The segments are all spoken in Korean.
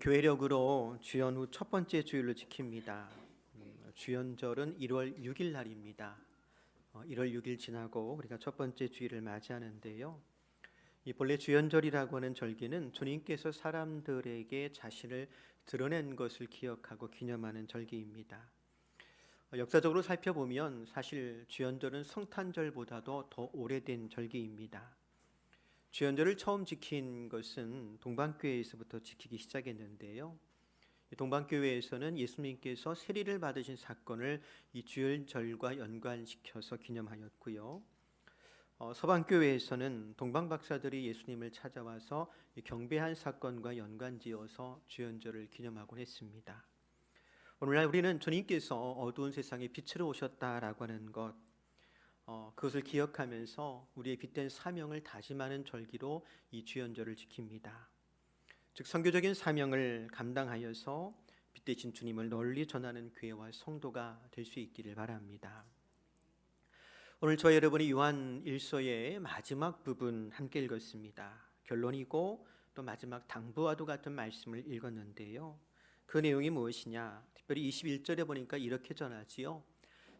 교회력으로 주연 후 첫 번째 주일을 지킵니다. 주연절은 1월 6일 날입니다. 1월 6일 지나고 우리가 첫 번째 주일을 맞이하는데요. 이 본래 주연절이라고 하는 절기는 주님께서 사람들에게 자신을 드러낸 것을 기억하고 기념하는 절기입니다. 역사적으로 살펴보면 사실 주연절은 성탄절보다도 더 오래된 절기입니다. 주연절을 처음 지킨 것은 동방교회에서부터 지키기 시작했는데요. 동방교회에서는 예수님께서 세리를 받으신 사건을 이 주연절과 연관시켜서 기념하였고요. 서방교회에서는 동방박사들이 예수님을 찾아와서 경배한 사건과 연관지어서 주연절을 기념하곤 했습니다. 오늘날 우리는 주님께서 어두운 세상에 빛으로 오셨다라고 하는 것, 그것을 기억하면서 우리의 빛된 사명을 다짐하는 절기로 이 주연절을 지킵니다. 즉 선교적인 사명을 감당하여서 빛되신 주님을 널리 전하는 교회와 성도가 될 수 있기를 바랍니다. 오늘 저와 여러분이 요한 1서의 마지막 부분 함께 읽었습니다. 결론이고 또 마지막 당부와도 같은 말씀을 읽었는데요. 그 내용이 무엇이냐? 특별히 21절에 보니까 이렇게 전하지요.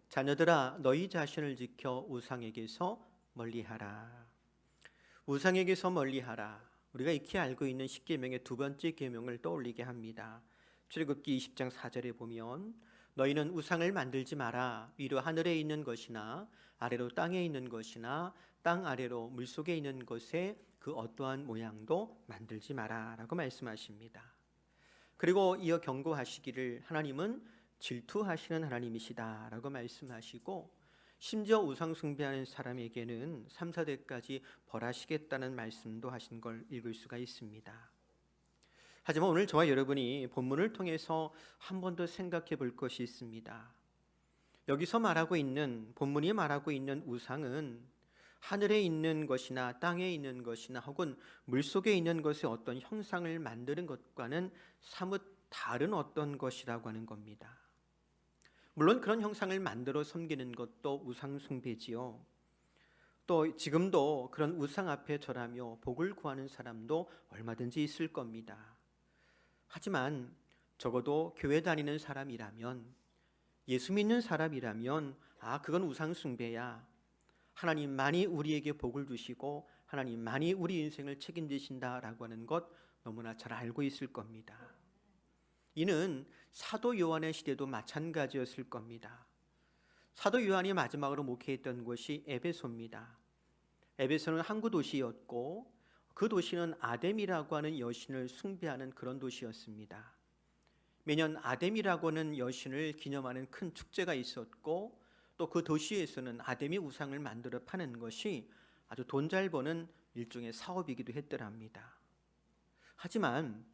자녀들아 너희 자신을 지켜 우상에게서 멀리하라. 우상에게서 멀리하라. 우리가 익히 알고 있는 십계명의 두 번째 계명을 떠올리게 합니다. 출애굽기 20장 4절에 보면 너희는 우상을 만들지 마라. 위로 하늘에 있는 것이나 아래로 땅에 있는 것이나 땅 아래로 물속에 있는 것에 그 어떠한 모양도 만들지 마라 라고 말씀하십니다. 그리고 이어 경고하시기를 하나님은 질투하시는 하나님이시다 라고 말씀하시고 심지어 우상 숭배하는 사람에게는 3, 4대까지 벌하시겠다는 말씀도 하신 걸 읽을 수가 있습니다. 하지만 오늘 저와 여러분이 본문을 통해서 한 번 더 생각해 볼 것이 있습니다. 여기서 본문이 말하고 있는 우상은 하늘에 있는 것이나 땅에 있는 것이나 혹은 물속에 있는 것의 어떤 형상을 만드는 것과는 사뭇 다른 어떤 것이라고 하는 겁니다. 물론 그런 형상을 만들어 섬기는 것도 우상 숭배지요. 또 지금도 그런 우상 앞에 절하며 복을 구하는 사람도 얼마든지 있을 겁니다. 하지만 적어도 교회 다니는 사람이라면, 예수 믿는 사람이라면 그건 우상 숭배야. 하나님만이 우리에게 복을 주시고 하나님만이 우리 인생을 책임지신다라고 하는 것 너무나 잘 알고 있을 겁니다. 이는 사도 요한의 시대도 마찬가지였을 겁니다. 사도 요한이 마지막으로 목회했던 곳이 에베소입니다. 에베소는 항구 도시였고 그 도시는 아뎀이라고 하는 여신을 숭배하는 그런 도시였습니다. 매년 아뎀이라고 하는 여신을 기념하는 큰 축제가 있었고 또 그 도시에서는 아뎀이 우상을 만들어 파는 것이 아주 돈 잘 버는 일종의 사업이기도 했더랍니다. 하지만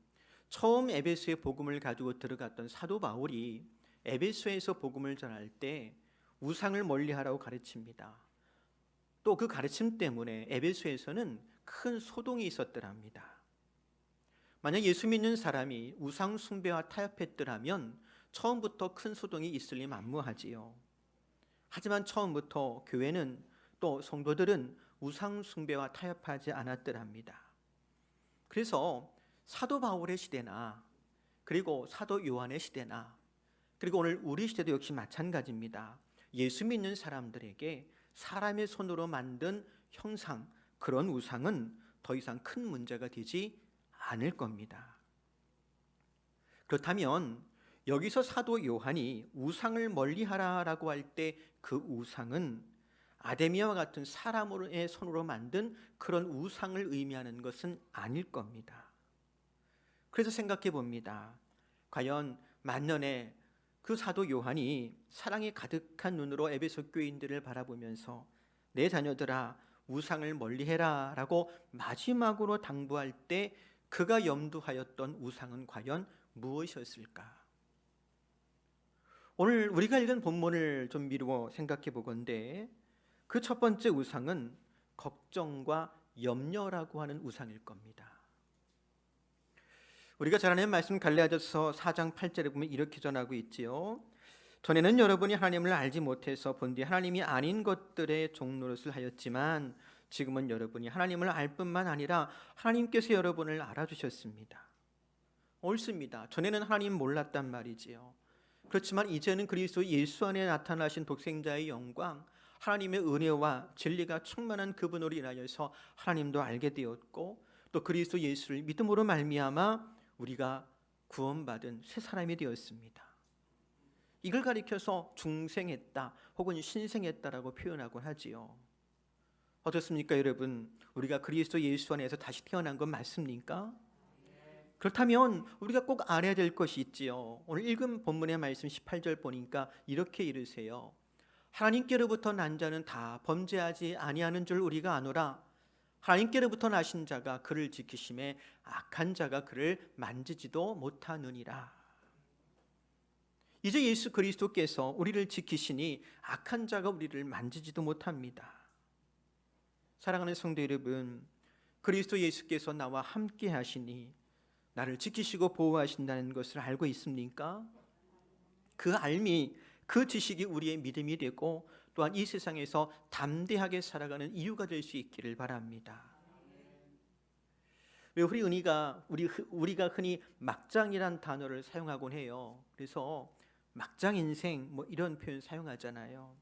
처음 에베소에 복음을 가지고 들어갔던 사도 바울이 에베소에서 복음을 전할 때 우상을 멀리하라고 가르칩니다. 또 그 가르침 때문에 에베소에서는 큰 소동이 있었더랍니다. 만약 예수 믿는 사람이 우상 숭배와 타협했더라면 처음부터 큰 소동이 있을 리 만무하지요. 하지만 처음부터 교회는 또 성도들은 우상 숭배와 타협하지 않았더랍니다. 그래서 사도 바울의 시대나 그리고 사도 요한의 시대나 그리고 오늘 우리 시대도 역시 마찬가지입니다. 예수 믿는 사람들에게 사람의 손으로 만든 형상, 그런 우상은 더 이상 큰 문제가 되지 않을 겁니다. 그렇다면 여기서 사도 요한이 우상을 멀리하라라고 할 때 그 우상은 아데미아와 같은 사람의 손으로 만든 그런 우상을 의미하는 것은 아닐 겁니다. 그래서 생각해 봅니다. 과연 만년에 그 사도 요한이 사랑이 가득한 눈으로 에베소 교인들을 바라보면서 내 자녀들아 우상을 멀리해라 라고 마지막으로 당부할 때 그가 염두하였던 우상은 과연 무엇이었을까? 오늘 우리가 읽은 본문을 좀 미루어 생각해 보건대 그 첫 번째 우상은 걱정과 염려라고 하는 우상일 겁니다. 우리가 잘 아는 말씀 갈라디아서 4장 8절에 보면 이렇게 전하고 있지요. 전에는 여러분이 하나님을 알지 못해서 본뒤 하나님이 아닌 것들의 종노릇을 하였지만 지금은 여러분이 하나님을 알 뿐만 아니라 하나님께서 여러분을 알아주셨습니다. 옳습니다. 전에는 하나님 몰랐단 말이지요. 그렇지만 이제는 그리스도 예수 안에 나타나신 독생자의 영광, 하나님의 은혜와 진리가 충만한 그분으로 인하여서 하나님도 알게 되었고, 또 그리스도 예수를 믿음으로 말미암아 우리가 구원받은 새 사람이 되었습니다. 이걸 가리켜서 중생했다 혹은 신생했다라고 표현하곤 하지요. 어떻습니까, 여러분? 우리가 그리스도 예수 안에서 다시 태어난 건 맞습니까? 그렇다면 우리가 꼭 알아야 될 것이 있지요. 오늘 읽은 본문의 말씀 18절 보니까 이렇게 이르세요. 하나님께로부터 난 자는 다 범죄하지 아니하는 줄 우리가 아노라. 하나님께로부터 나신 자가 그를 지키심에 악한 자가 그를 만지지도 못하느니라. 이제 예수 그리스도께서 우리를 지키시니 악한 자가 우리를 만지지도 못합니다. 사랑하는 성도 여러분, 그리스도 예수께서 나와 함께 하시니 나를 지키시고 보호하신다는 것을 알고 있습니까? 그 알미, 그 지식이 우리의 믿음이 되고 또한 이 세상에서 담대하게 살아가는 이유가 될 수 있기를 바랍니다. 왜 우리가 흔히 막장이란 단어를 사용하곤 해요. 그래서 막장 인생 뭐 이런 표현 사용하잖아요.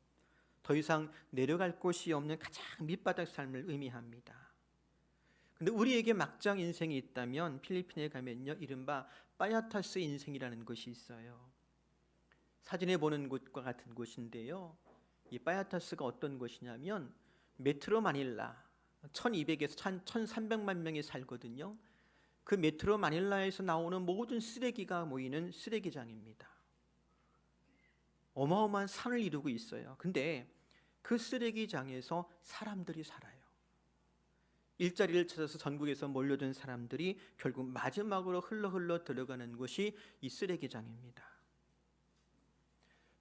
더 이상 내려갈 곳이 없는 가장 밑바닥 삶을 의미합니다. 근데 우리에게 막장 인생이 있다면 필리핀에 가면요, 이른바 빠야타스 인생이라는 것이 있어요. 사진에 보는 곳과 같은 곳인데요, 이 빠야타스가 어떤 곳이냐면 메트로 마닐라 1200에서 1300만 명이 살거든요. 그 메트로 마닐라에서 나오는 모든 쓰레기가 모이는 쓰레기장입니다. 어마어마한 산을 이루고 있어요. 근데 그 쓰레기장에서 사람들이 살아요. 일자리를 찾아서 전국에서 몰려든 사람들이 결국 마지막으로 흘러 들어가는 곳이 이 쓰레기장입니다.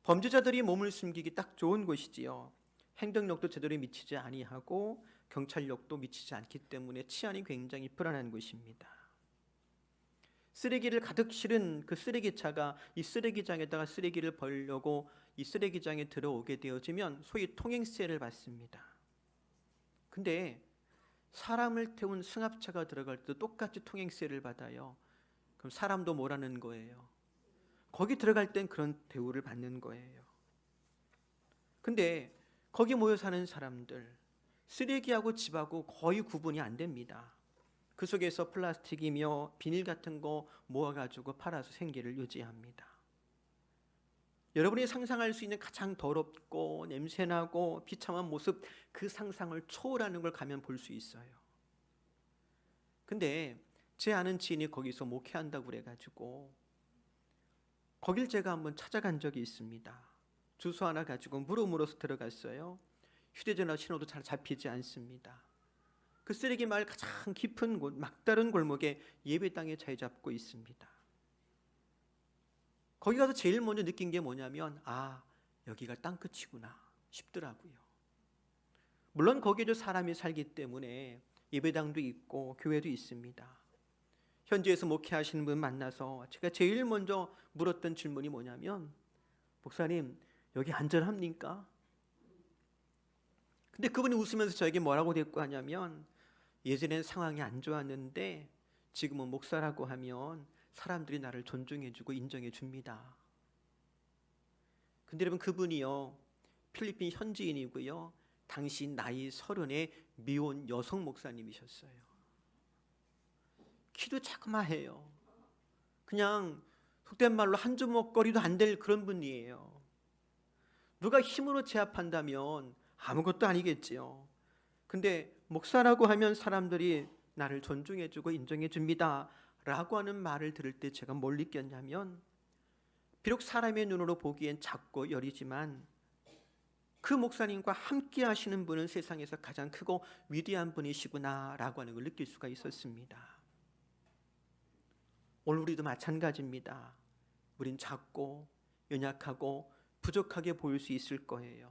범죄자들이 몸을 숨기기 딱 좋은 곳이지요. 행정력도 제대로 미치지 아니하고 경찰력도 미치지 않기 때문에 치안이 굉장히 불안한 곳입니다. 쓰레기를 가득 실은 그 쓰레기차가 이 쓰레기장에다가 쓰레기를 버리려고 이 쓰레기장에 들어오게 되어지면 소위 통행세를 받습니다. 근데 사람을 태운 승합차가 들어갈 때도 똑같이 통행세를 받아요. 그럼 사람도 뭐라는 거예요? 거기 들어갈 땐 그런 대우를 받는 거예요. 근데 거기 모여 사는 사람들, 쓰레기하고 집하고 거의 구분이 안 됩니다. 그 속에서 플라스틱이며 비닐 같은 거 모아가지고 팔아서 생계를 유지합니다. 여러분이 상상할 수 있는 가장 더럽고 냄새나고 비참한 모습, 그 상상을 초월하는 걸 가면 볼 수 있어요. 근데 제 아는 지인이 거기서 목회한다고 그래가지고 거길 제가 한번 찾아간 적이 있습니다. 주소 하나 가지고 물어서 들어갔어요. 휴대전화 신호도 잘 잡히지 않습니다. 그 쓰레기 마을 가장 깊은 곳, 막다른 골목에 예배당에 자리 잡고 있습니다. 거기 가서 제일 먼저 느낀 게 뭐냐면, 아, 여기가 땅끝이구나 싶더라고요. 물론 거기에도 사람이 살기 때문에 예배당도 있고 교회도 있습니다. 현지에서 목회하시는 분 만나서 제가 제일 먼저 물었던 질문이 뭐냐면, 목사님, 여기 안전합니까? 근데 그분이 웃으면서 저에게 뭐라고 대꾸 하냐면, 예전엔 상황이 안 좋았는데 지금은 목사라고 하면 사람들이 나를 존중해주고 인정해줍니다. 근데 여러분, 그분이요, 필리핀 현지인이고요, 당시 나이 30의 미혼 여성 목사님이셨어요. 키도 자그마해요. 그냥 속된 말로 한 주먹거리도 안 될 그런 분이에요. 누가 힘으로 제압한다면 아무것도 아니겠지요. 근데 목사라고 하면 사람들이 나를 존중해주고 인정해줍니다 라고 하는 말을 들을 때 제가 뭘 느꼈냐면, 비록 사람의 눈으로 보기엔 작고 여리지만 그 목사님과 함께 하시는 분은 세상에서 가장 크고 위대한 분이시구나 라고 하는 걸 느낄 수가 있었습니다. 오늘 우리도 마찬가지입니다. 우린 작고 연약하고 부족하게 보일 수 있을 거예요.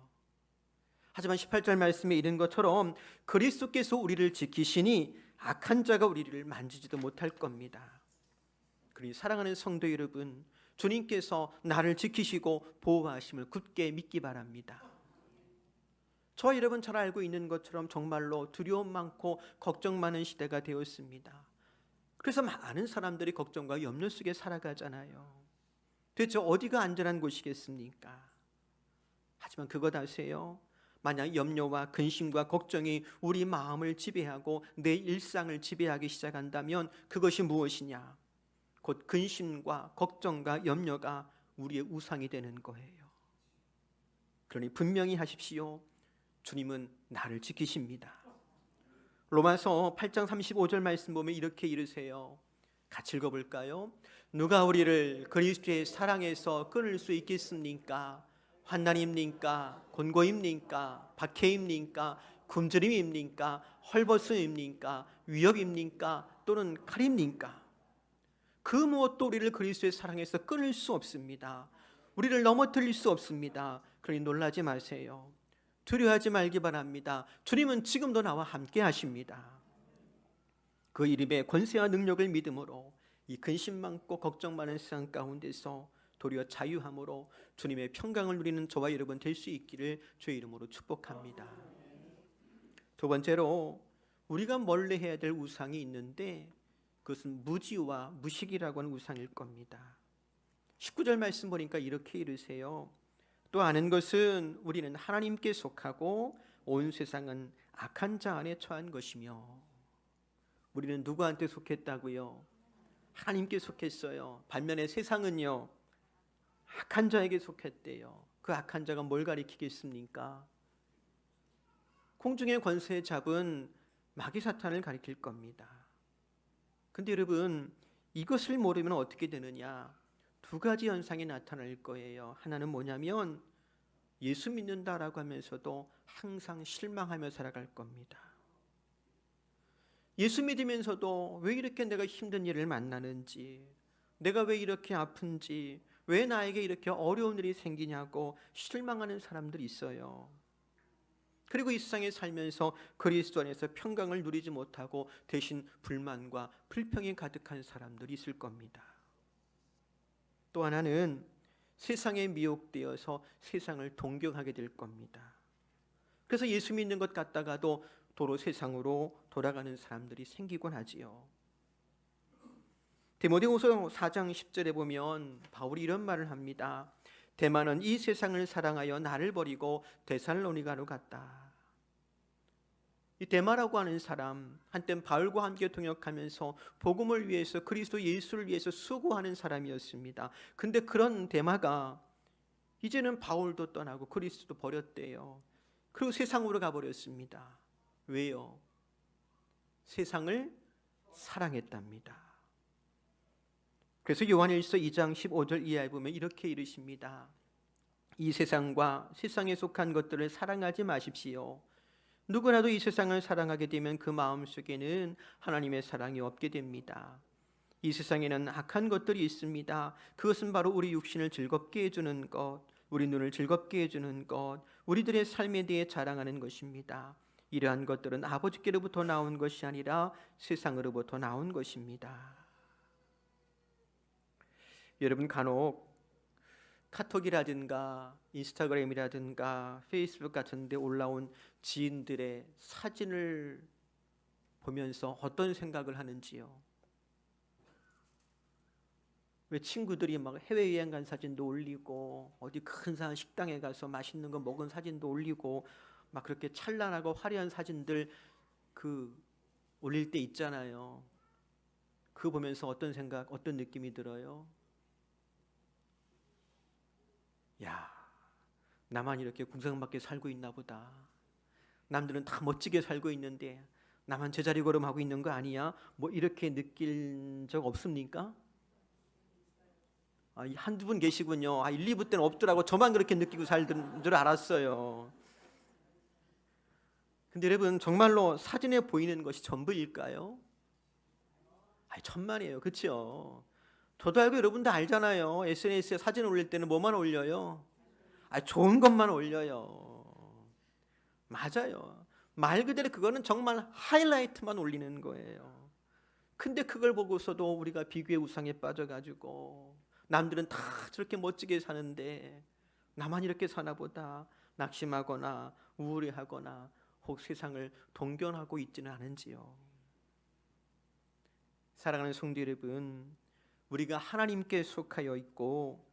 하지만 18절 말씀에 이른 것처럼 그리스도께서 우리를 지키시니 악한 자가 우리를 만지지도 못할 겁니다. 그러니 사랑하는 성도 여러분, 주님께서 나를 지키시고 보호하심을 굳게 믿기 바랍니다. 저 여러분 잘 알고 있는 것처럼 정말로 두려움 많고 걱정 많은 시대가 되었습니다. 그래서 많은 사람들이 걱정과 염려 속에 살아가잖아요. 도대체 어디가 안전한 곳이겠습니까? 하지만 그것 아세요? 만약 염려와 근심과 걱정이 우리 마음을 지배하고 내 일상을 지배하기 시작한다면 그것이 무엇이냐? 곧 근심과 걱정과 염려가 우리의 우상이 되는 거예요. 그러니 분명히 하십시오. 주님은 나를 지키십니다. 로마서 8장 35절 말씀 보면 이렇게 이르세요. 같이 읽어볼까요? 누가 우리를 그리스도의 사랑에서 끊을 수 있겠습니까? 환난입니까? 곤고입니까? 박해입니까? 굶주림입니까? 헐벗음입니까? 위협입니까? 또는 칼입니까? 그 무엇도 우리를 그리스도의 사랑에서 끊을 수 없습니다. 우리를 넘어뜨릴 수 없습니다. 그러니 놀라지 마세요. 두려워하지 말기 바랍니다. 주님은 지금도 나와 함께 하십니다. 그 이름의 권세와 능력을 믿음으로 이 근심 많고 걱정 많은 세상 가운데서 도리어 자유함으로 주님의 평강을 누리는 저와 여러분 될 수 있기를 주의 이름으로 축복합니다. 두 번째로 우리가 멀리해야 될 우상이 있는데 그것은 무지와 무식이라고 하는 우상일 겁니다. 19절 말씀 보니까 이렇게 이르세요. 또 아는 것은 우리는 하나님께 속하고 온 세상은 악한 자 안에 처한 것이며. 우리는 누구한테 속했다고요? 하나님께 속했어요. 반면에 세상은요, 악한 자에게 속했대요. 그 악한 자가 뭘 가리키겠습니까? 공중의 권세 잡은 마귀 사탄을 가리킬 겁니다. 근데 여러분, 이것을 모르면 어떻게 되느냐? 두 가지 현상이 나타날 거예요. 하나는 뭐냐면 예수 믿는다라고 하면서도 항상 실망하며 살아갈 겁니다. 예수 믿으면서도 왜 이렇게 내가 힘든 일을 만나는지, 내가 왜 이렇게 아픈지, 왜 나에게 이렇게 어려운 일이 생기냐고 실망하는 사람들이 있어요. 그리고 이 세상에 살면서 그리스도 안에서 평강을 누리지 못하고 대신 불만과 불평이 가득한 사람들이 있을 겁니다. 또 하나는 세상에 미혹되어서 세상을 동경하게 될 겁니다. 그래서 예수 믿는 것 같다가도 도로 세상으로 돌아가는 사람들이 생기곤 하지요. 디모데후서 4장 10절에 보면 바울이 이런 말을 합니다. 대만은 이 세상을 사랑하여 나를 버리고 데살로니가로 갔다. 이 데마라고 하는 사람, 한때 바울과 함께 동역하면서 복음을 위해서 그리스도 예수를 위해서 수고하는 사람이었습니다. 근데 그런 데마가 이제는 바울도 떠나고 그리스도도 버렸대요. 그리고 세상으로 가버렸습니다. 왜요? 세상을 사랑했답니다. 그래서 요한일서 2장 15절 이하에 보면 이렇게 이르십니다. 이 세상과 세상에 속한 것들을 사랑하지 마십시오. 누구라도 이 세상을 사랑하게 되면 그 마음속에는 하나님의 사랑이 없게 됩니다. 이 세상에는 악한 것들이 있습니다. 그것은 바로 우리 육신을 즐겁게 해주는 것, 우리 눈을 즐겁게 해주는 것, 우리들의 삶에 대해 자랑하는 것입니다. 이러한 것들은 아버지께로부터 나온 것이 아니라 세상으로부터 나온 것입니다. 여러분, 간혹 카톡이라든가 인스타그램이라든가 페이스북 같은 데 올라온 지인들의 사진을 보면서 어떤 생각을 하는지요? 왜 친구들이 막 해외여행 간 사진도 올리고 어디 큰 식당에 가서 맛있는 거 먹은 사진도 올리고 막 그렇게 찬란하고 화려한 사진들 올릴 때 있잖아요. 그거 보면서 어떤 생각, 어떤 느낌이 들어요? 야, 나만 이렇게 궁상맞게 살고 있나 보다. 남들은 다 멋지게 살고 있는데 나만 제자리 걸음하고 있는 거 아니야? 뭐 이렇게 느낄 적 없습니까? 한두 분 계시군요. 1, 2부 때는 없더라고. 저만 그렇게 느끼고 살던 줄 알았어요. 근데 여러분, 정말로 사진에 보이는 것이 전부일까요? 천만이에요. 그렇죠? 저도 알고 여러분도 알잖아요. SNS에 사진 올릴 때는 뭐만 올려요? 좋은 것만 올려요. 맞아요. 말 그대로 그거는 정말 하이라이트만 올리는 거예요. 근데 그걸 보고서도 우리가 비교의 우상에 빠져가지고 남들은 다 저렇게 멋지게 사는데 나만 이렇게 사나 보다 낙심하거나 우울해하거나 혹 세상을 동경하고 있지는 않은지요. 사랑하는 성도 여러분, 우리가 하나님께 속하여 있고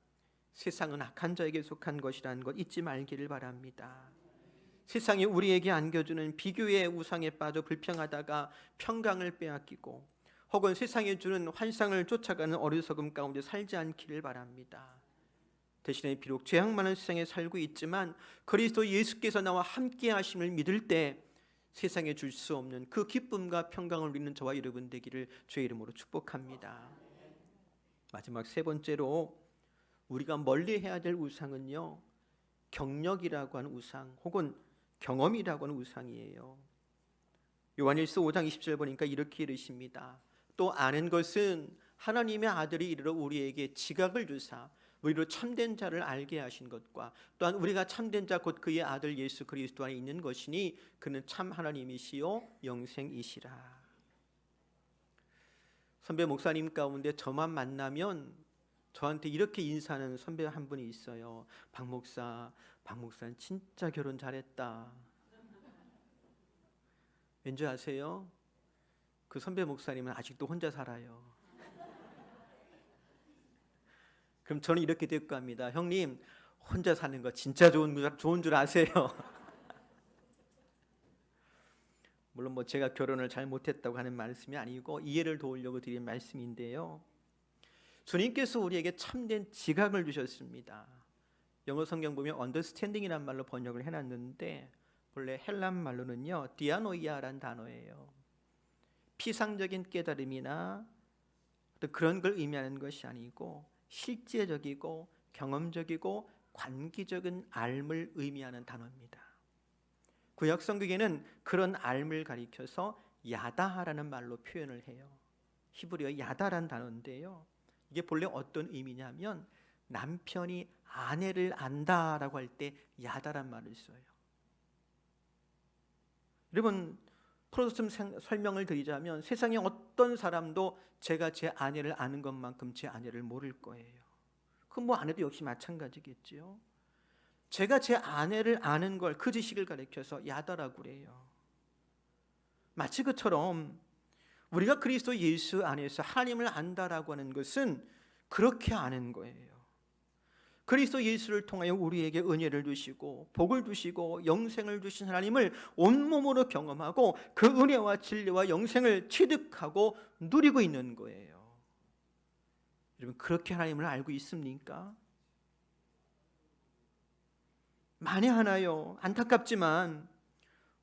세상은 악한 자에게 속한 것이라는 것 잊지 말기를 바랍니다. 세상이 우리에게 안겨주는 비교의 우상에 빠져 불평하다가 평강을 빼앗기고 혹은 세상이 주는 환상을 쫓아가는 어리석음 가운데 살지 않기를 바랍니다. 대신에 비록 죄악 많은 세상에 살고 있지만 그리스도 예수께서 나와 함께 하심을 믿을 때 세상에 줄 수 없는 그 기쁨과 평강을 누리는 저와 여러분 되기를 주의 이름으로 축복합니다. 마지막 세 번째로 우리가 멀리해야 될 우상은요, 경력이라고 하는 우상 혹은 경험이라고 하는 우상이에요. 요한일서 5장 20절 보니까 이렇게 이르십니다. 또 아는 것은 하나님의 아들이 이르러 우리에게 지각을 주사 우리로 참된 자를 알게 하신 것과 또한 우리가 참된 자 곧 그의 아들 예수 그리스도 안에 있는 것이니 그는 참 하나님이시요 영생이시라. 선배 목사님 가운데 저만 만나면 저한테 이렇게 인사하는 선배 한 분이 있어요. 박 목사는 진짜 결혼 잘했다. 왠지 아세요? 그 선배 목사님은 아직도 혼자 살아요. 그럼 저는 이렇게 대꾸 합니다. 형님, 혼자 사는 거 진짜 좋은 줄 아세요? 물론 제가 결혼을 잘 못했다고 하는 말씀이 아니고 이해를 도우려고 드린 말씀인데요, 주님께서 우리에게 참된 지각을 주셨습니다. 영어 성경 보면 understanding이란 말로 번역을 해놨는데 원래 헬란 말로는요 디아노이아라는 단어예요. 피상적인 깨달음이나 그런 걸 의미하는 것이 아니고 실제적이고 경험적이고 관기적인 알을 의미하는 단어입니다. 구약 성경에는 그런 알을 가리켜서 야다라는 말로 표현을 해요. 히브리어 야다라는 단어인데요, 이게 본래 어떤 의미냐면 남편이 아내를 안다라고 할 때 야다란 말을 써요. 여러분, 풀어서 좀 설명을 드리자면 세상에 어떤 사람도 제가 제 아내를 아는 것만큼 제 아내를 모를 거예요. 그 아내도 역시 마찬가지겠지요. 제가 제 아내를 아는 걸, 그 지식을 가리켜서 야다라고 그래요. 마치 그처럼 우리가 그리스도 예수 안에서 하나님을 안다라고 하는 것은 그렇게 아는 거예요. 그리스도 예수를 통하여 우리에게 은혜를 주시고 복을 주시고 영생을 주신 하나님을 온몸으로 경험하고 그 은혜와 진리와 영생을 취득하고 누리고 있는 거예요. 여러분, 그렇게 하나님을 알고 있습니까? 만에 하나요. 안타깝지만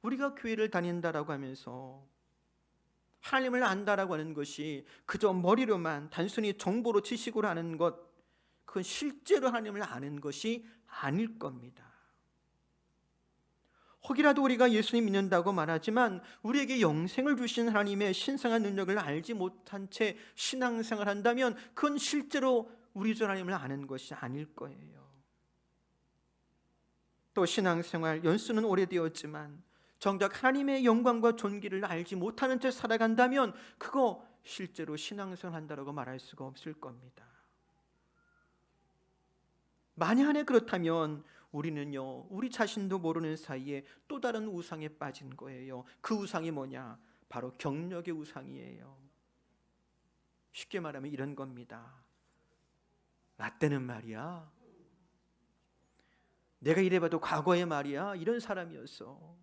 우리가 교회를 다닌다라고 하면서 하나님을 안다라고 하는 것이 그저 머리로만 단순히 정보로 지식으로 아는 것, 그건 실제로 하나님을 아는 것이 아닐 겁니다. 혹이라도 우리가 예수님 믿는다고 말하지만 우리에게 영생을 주신 하나님의 신성한 능력을 알지 못한 채 신앙생활을 한다면 그건 실제로 우리 주 하나님을 아는 것이 아닐 거예요. 또 신앙생활 연수는 오래되었지만 정작 하나님의 영광과 존귀를 알지 못하는 채 살아간다면 그거 실제로 신앙생활 한다고 말할 수가 없을 겁니다. 만약에 그렇다면 우리는요, 우리 자신도 모르는 사이에 또 다른 우상에 빠진 거예요. 그 우상이 뭐냐? 바로 경력의 우상이에요. 쉽게 말하면 이런 겁니다. 나 때는 말이야, 내가 이래봐도 과거에 말이야 이런 사람이었어.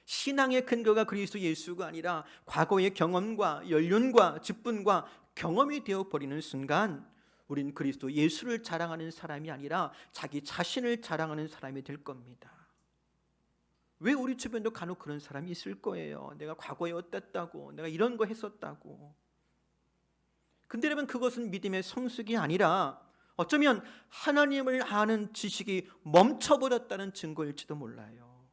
신앙의 근거가 그리스도 예수가 아니라 과거의 경험과 연륜과 직분과 경험이 되어버리는 순간 우린 그리스도 예수를 자랑하는 사람이 아니라 자기 자신을 자랑하는 사람이 될 겁니다. 왜 우리 주변도 간혹 그런 사람이 있을 거예요. 내가 과거에 어땠다고, 내가 이런 거 했었다고. 근데 여러분, 그것은 믿음의 성숙이 아니라 어쩌면 하나님을 아는 지식이 멈춰버렸다는 증거일지도 몰라요.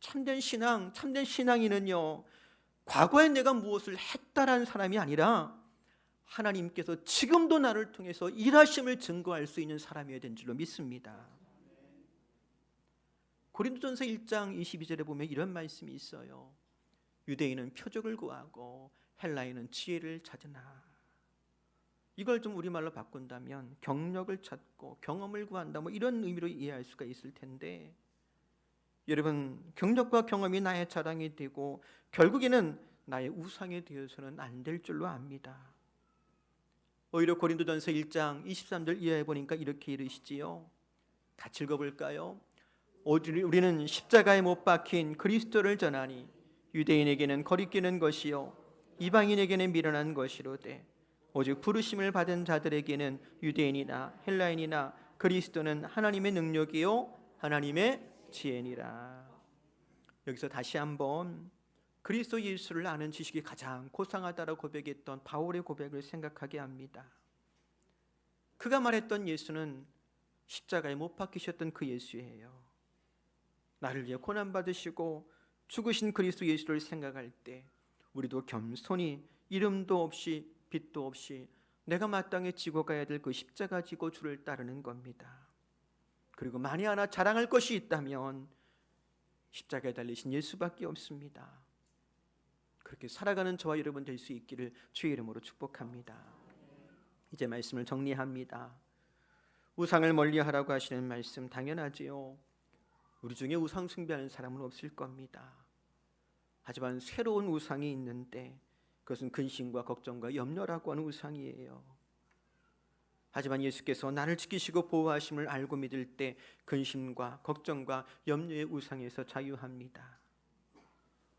참된 신앙인은요, 과거에 내가 무엇을 했다라는 사람이 아니라 하나님께서 지금도 나를 통해서 일하심을 증거할 수 있는 사람이어야 된 줄로 믿습니다. 고린도전서 1장 22절에 보면 이런 말씀이 있어요. 유대인은 표적을 구하고 헬라인은 지혜를 찾으나. 이걸 좀 우리말로 바꾼다면 경력을 찾고 경험을 구한다, 이런 의미로 이해할 수가 있을 텐데, 여러분, 경력과 경험이 나의 자랑이 되고 결국에는 나의 우상이 되어서는 안 될 줄로 압니다. 오히려 고린도전서 1장 23절 이하에 보니까 이렇게 이르시지요. 같이 읽어볼까요? 우리는 십자가에 못 박힌 그리스도를 전하니 유대인에게는 거리끼는 것이요 이방인에게는 미련한 것이로되 오직 부르심을 받은 자들에게는 유대인이나 헬라인이나 그리스도는 하나님의 능력이요 하나님의 지혜니라. 여기서 다시 한번 그리스도 예수를 아는 지식이 가장 고상하다라고 고백했던 바울의 고백을 생각하게 합니다. 그가 말했던 예수는 십자가에 못 박히셨던 그 예수예요. 나를 위해 고난받으시고 죽으신 그리스도 예수를 생각할 때 우리도 겸손히 이름도 없이 빛도 없이 내가 마땅히 지고 가야 될 그 십자가 지고 주를 따르는 겁니다. 그리고 만에 하나 자랑할 것이 있다면 십자가에 달리신 예수밖에 없습니다. 그렇게 살아가는 저와 여러분 될 수 있기를 주의 이름으로 축복합니다. 이제 말씀을 정리합니다. 우상을 멀리하라고 하시는 말씀 당연하지요. 우리 중에 우상 숭배하는 사람은 없을 겁니다. 하지만 새로운 우상이 있는데 그것은 근심과 걱정과 염려라고 하는 우상이에요. 하지만 예수께서 나를 지키시고 보호하심을 알고 믿을 때 근심과 걱정과 염려의 우상에서 자유합니다.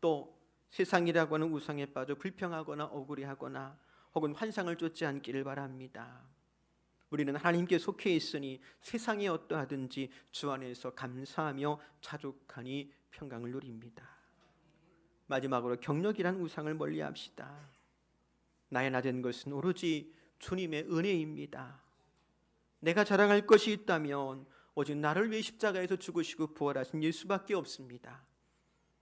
또 세상이라고 하는 우상에 빠져 불평하거나 억울해하거나 혹은 환상을 쫓지 않기를 바랍니다. 우리는 하나님께 속해 있으니 세상이 어떠하든지 주 안에서 감사하며 자족하니 평강을 누립니다. 마지막으로 경력이란 우상을 멀리합시다. 나의 나된 것은 오로지 주님의 은혜입니다. 내가 자랑할 것이 있다면 오직 나를 위해 십자가에서 죽으시고 부활하신 예수밖에 없습니다.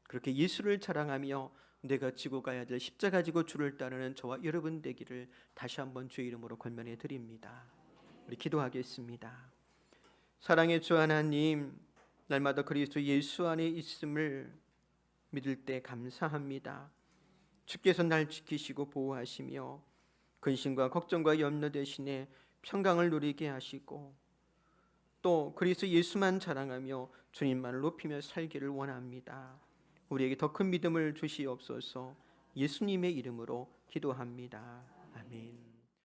그렇게 예수를 자랑하며 내가 지고 가야 될 십자가 지고 주를 따르는 저와 여러분 되기를 다시 한번 주의 이름으로 권면해 드립니다. 우리 기도하겠습니다. 사랑의 주 하나님, 날마다 그리스도 예수 안에 있음을 믿을 때 감사합니다. 주께서 날 지키시고 보호하시며 근심과 걱정과 염려 대신에 평강을 누리게 하시고 또 그리스도 예수만 자랑하며 주님만을 높이며 살기를 원합니다. 우리에게 더 큰 믿음을 주시옵소서. 예수님의 이름으로 기도합니다. 아멘.